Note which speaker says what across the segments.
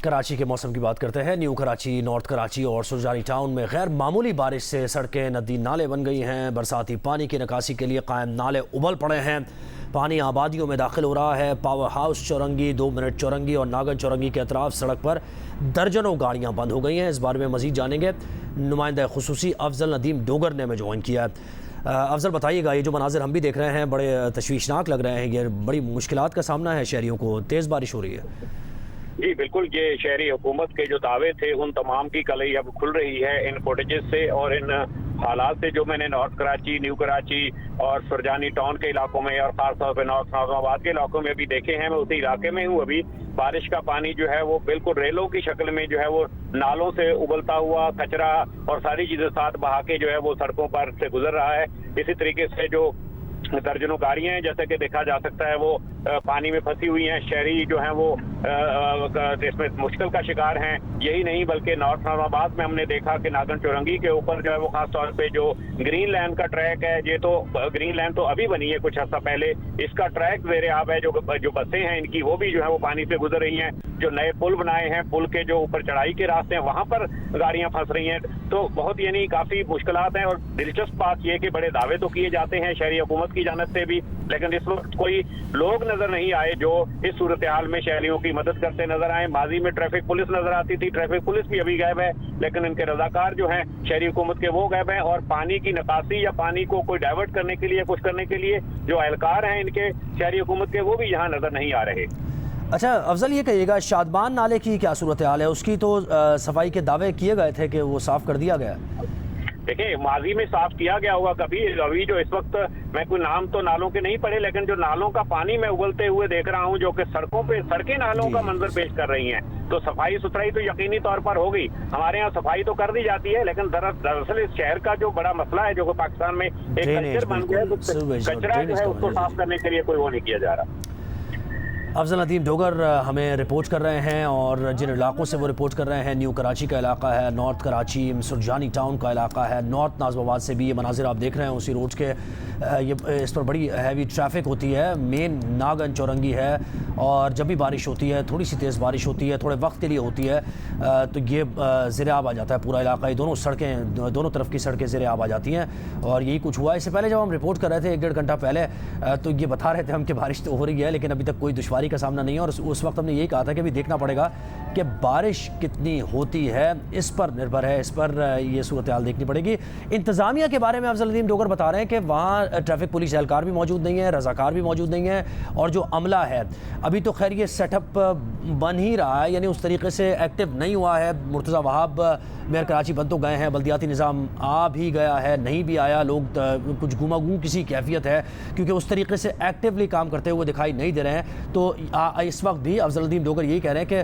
Speaker 1: کراچی کے موسم کی بات کرتے ہیں۔ نیو کراچی، نارتھ کراچی اور سرجانی ٹاؤن میں غیر معمولی بارش سے سڑکیں، ندی، نالے بن گئی ہیں۔ برساتی پانی کی نکاسی کے لیے قائم نالے ابل پڑے ہیں۔ پانی آبادیوں میں داخل ہو رہا ہے۔ پاور ہاؤس چورنگی، 2 منٹ چورنگی اور ناگن چورنگی کے اطراف سڑک پر درجنوں گاڑیاں بند ہو گئی ہیں۔ اس بارے میں مزید جانیں گے نمائندہ خصوصی افضل ندیم ڈوگر نے ہمیں جوائن کیا ہے۔ افضل بتائیے گا، یہ جو مناظر ہم بھی دیکھ رہے ہیں بڑے تشویشناک لگ رہے ہیں، یہ بڑی مشکلات کا سامنا ہے شہریوں کو، تیز بارش ہو رہی ہے۔
Speaker 2: جی بالکل، یہ شہری حکومت کے جو دعوے تھے ان تمام کی کلئی اب کھل رہی ہے ان فوٹیجز سے اور ان حالات سے جو میں نے نارتھ کراچی، نیو کراچی اور سرجانی ٹاؤن کے علاقوں میں اور خاص طور پہ نارتھ ناظم آباد کے علاقوں میں ابھی دیکھے ہیں۔ میں اسی علاقے میں ہوں ابھی۔ بارش کا پانی جو ہے وہ بالکل ریلوں کی شکل میں جو ہے وہ نالوں سے ابلتا ہوا کچرا اور ساری چیزیں ساتھ بہا کے جو ہے وہ سڑکوں پر سے گزر رہا ہے۔ اسی طریقے سے جو درجنوں گاڑیاں ہیں جیسے کہ دیکھا جا سکتا ہے وہ پانی میں پھنسی ہوئی ہیں۔ شہری جو ہیں وہ اس میں مشکل کا شکار ہیں۔ یہی نہیں بلکہ نارتھ ناظم آباد میں ہم نے دیکھا کہ ناگن چورنگی کے اوپر جو ہے وہ خاص طور پہ جو گرین لینڈ کا ٹریک ہے، یہ تو گرین لینڈ تو ابھی بنی ہے کچھ عرصہ پہلے، اس کا ٹریک زیر آب ہے۔ جو بسیں ہیں ان کی وہ بھی جو ہے وہ پانی سے گزر رہی ہیں۔ جو نئے پل بنائے ہیں، پل کے جو اوپر چڑھائی کے راستے ہیں وہاں پر گاڑیاں پھنس رہی ہیں۔ تو بہت یعنی کافی مشکلات ہیں اور دلچسپ بات یہ کہ بڑے دعوے تو کیے جاتے ہیں شہری حکومت کی جانب سے بھی، لیکن اس وقت کوئی لوگ نظر نہیں آئے جو اس صورتحال میں شہریوں کی مدد کرتے نظر آئے۔ ماضی میں ٹریفک پولیس نظر آتی تھی، ٹریفک پولیس بھی ابھی غائب ہے، لیکن ان کے رضاکار جو ہیں شہری حکومت کے وہ غائب ہیں، اور پانی کی نکاسی یا پانی کو کوئی ڈائیورٹ کرنے کے لیے کچھ کرنے کے لیے جو اہلکار ہیں ان کے شہری حکومت کے وہ بھی یہاں نظر نہیں آ رہے۔
Speaker 1: اچھا افضل، یہ کہیے گا شادمان نالے کی کیا صورتحال ہے؟ اس کی تو صفائی کے دعوے کیے گئے تھے کہ وہ صاف کر دیا گیا۔
Speaker 2: دیکھیں ماضی میں صاف کیا گیا ہوگا کبھی، ابھی جو اس وقت میں کوئی نام تو نالوں کے نہیں پڑے، لیکن جو نالوں کا پانی میں ابلتے ہوئے دیکھ رہا ہوں جو کہ سڑکوں پہ سڑکیں نالوں کا منظر پیش کر رہی ہیں، تو صفائی ستھرائی تو یقینی طور پر ہوگی۔ ہمارے یہاں صفائی تو کر دی جاتی ہے، لیکن دراصل اس شہر کا جو بڑا مسئلہ ہے جو کہ پاکستان میں ایک کلچر بن گیا ہے، کچرا جو ہے اس کو صاف کرنے کے لیے کوئی وہ نہیں کیا جا رہا۔
Speaker 1: افضل ندیم ڈوگر ہمیں رپورٹ کر رہے ہیں، اور جن علاقوں سے وہ رپورٹ کر رہے ہیں، نیو کراچی کا علاقہ ہے، نارتھ کراچی سرجانی ٹاؤن کا علاقہ ہے، نارتھ ناظم آباد سے بھی یہ مناظر آپ دیکھ رہے ہیں اسی روڈ کے، یہ اس پر بڑی ہیوی ٹریفک ہوتی ہے۔ مین ناگن چورنگی ہے، اور جب بھی بارش ہوتی ہے، تھوڑی سی تیز بارش ہوتی ہے، تھوڑے وقت کے لیے ہوتی ہے، تو یہ زیر آب آ جاتا ہے پورا علاقہ۔ یہ دونوں سڑکیں، دونوں طرف کی سڑکیں زیر آب آ جاتی ہیں، اور یہی کچھ ہوا۔ اس سے پہلے جب ہم رپورٹ کر رہے تھے 1-1.5 گھنٹہ پہلے، تو یہ بتا رہے تھے ہم کہ بارش تو ہو رہی ہے لیکن ابھی تک کوئی دشواری کا سامنا نہیں ہے، اور اس وقت ہم نے یہی کہا تھا کہ ابھی دیکھنا پڑے گا کہ بارش کتنی ہوتی ہے، اس پر نربھر ہے، اس پر یہ صورتحال دیکھنی پڑے گی۔ انتظامیہ کے بارے میں افضل ندیم ڈوگر بتا رہے ہیں کہ وہاں ٹریفک پولیس اہلکار بھی موجود نہیں ہے، رضاکار بھی موجود نہیں ہے، اور جو عملہ ہے ابھی تو خیر یہ سیٹ اپ بن ہی رہا ہے، یعنی اس طریقے سے ایکٹیو نہیں ہوا ہے۔ مرتضیٰ وہاب میئر کراچی بن تو گئے ہیں، بلدیاتی نظام آ بھی گیا ہے، نہیں بھی آیا، لوگ کچھ گما گم کسی کیفیت ہے، کیونکہ اس طریقے سے ایکٹیولی کام کرتے ہوئے دکھائی نہیں دے رہے ہیں۔ تو اس وقت بھی افضل ندیم ڈوگر یہی کہہ رہے ہیں کہ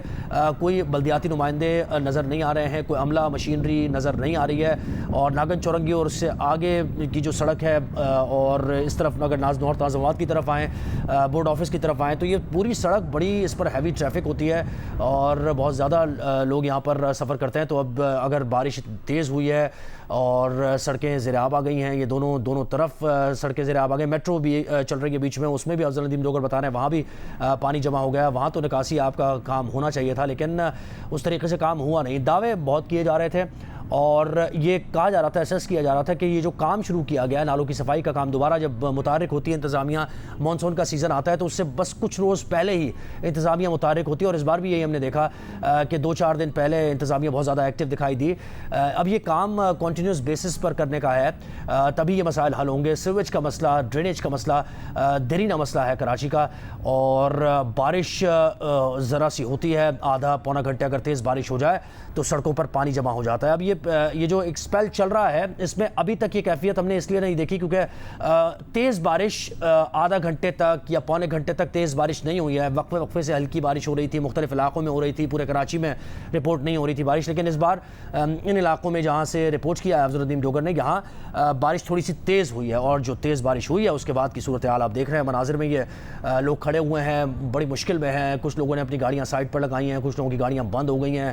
Speaker 1: کوئی بلدیاتی نمائندے نظر نہیں آ رہے ہیں، کوئی عملہ مشینری نظر نہیں آ رہی ہے، اور ناگن چورنگی اور اس سے آگے کی جو سڑک ہے، اور اس طرف اگر نارتھ ناظم آباد کی طرف آئیں، بورڈ آفس کی طرف آئیں، تو یہ پوری سڑک بڑی، اس پر ہیوی ٹریفک ہوتی ہے اور بہت زیادہ لوگ یہاں پر سفر کرتے ہیں۔ تو اب اگر بارش تیز ہوئی ہے اور سڑکیں زیر آب آ گئی ہیں، یہ دونوں طرف سڑکیں زیر آب آ گئی، میٹرو بھی چل رہی ہے بیچ میں، اس میں بھی افضل ندیم ڈوگر بتا رہے ہیں وہاں بھی پانی جمع ہو گیا، وہاں تو نکاسی آپ کا کام ہونا چاہیے تھا، لیکن اس طریقے سے کام ہوا نہیں۔ دعوے بہت کیے جا رہے تھے، اور یہ کہا جا رہا تھا، اسیس کیا جا رہا تھا کہ یہ جو کام شروع کیا گیا ہے نالوں کی صفائی کا کام، دوبارہ جب متحرک ہوتی ہے انتظامیہ، مانسون کا سیزن آتا ہے تو اس سے بس کچھ روز پہلے ہی انتظامیہ متحرک ہوتی ہے، اور اس بار بھی یہی ہم نے دیکھا کہ 2-4 دن پہلے انتظامیہ بہت زیادہ ایکٹیو دکھائی دی۔ اب یہ کام کنٹینیوس بیسس پر کرنے کا ہے، تبھی یہ مسائل حل ہوں گے۔ سیویج کا مسئلہ، ڈرینیج کا مسئلہ دیرینہ مسئلہ ہے کراچی کا، اور بارش ذرا سی ہوتی ہے، آدھا پونا گھنٹے اگر تیز بارش ہو جائے تو سڑکوں پر پانی جمع ہو جاتا ہے۔ اب یہ جو ایک سپیل چل رہا ہے، اس میں ابھی تک یہ کیفیت ہم نے اس لیے نہیں دیکھی کیونکہ تیز بارش آدھا گھنٹے تک یا پونے گھنٹے تک تیز بارش نہیں ہوئی ہے، وقفے سے ہلکی بارش ہو رہی تھی، مختلف علاقوں میں ہو رہی تھی، پورے کراچی میں رپورٹ نہیں ہو رہی تھی بارش، لیکن اس بار ان علاقوں میں جہاں سے رپورٹ کیا ہے افضل ندیم ڈوگر نے، یہاں بارش تھوڑی سی تیز ہوئی ہے، اور جو تیز بارش ہوئی ہے اس کے بعد کی صورتحال آپ دیکھ رہے ہیں مناظر میں، یہ لوگ کھڑے ہوئے ہیں، بڑی مشکل میں ہیں، کچھ لوگوں نے اپنی گاڑیاں سائڈ پر لگائی ہیں، کچھ لوگوں کی گاڑیاں بند ہو گئی ہیں،